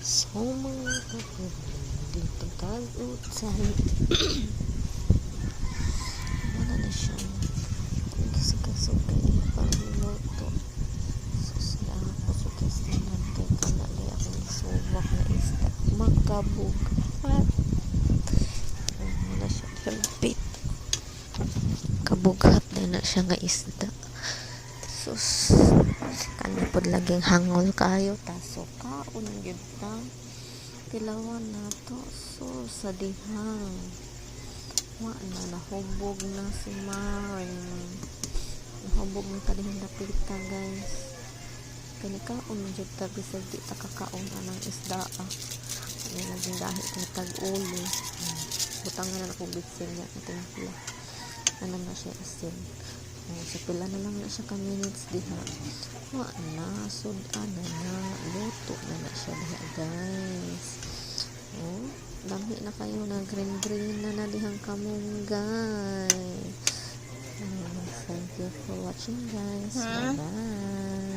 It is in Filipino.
So mga dito tagutan. Wala na siya. Kasugay para niluto. So siya ako suggest na natin kanali akong subak na isda. Magkabughat. Wala siya helpit. Kabughat na siya nga isda. Sus. Kanipod laging hangol kayo. Taso kaon gyud ta. Tilawan na to. So sa dihang. Wa na nahubog na si Maring. Nahubog na kadihang dapita guys. Kanikaon jud ta bisag di ta kakaon anang isda ah. Ano naging dahil kay tag-ulo. Butangan na ako bitsin niya ating pula. Ano na siya asin. So pila na lang na siya ka minutes diha. Wa na sudan na luto na siya diha guys. Oh, dami na kayo na green na dihang kamunggay. Thank you for watching guys. Bye bye.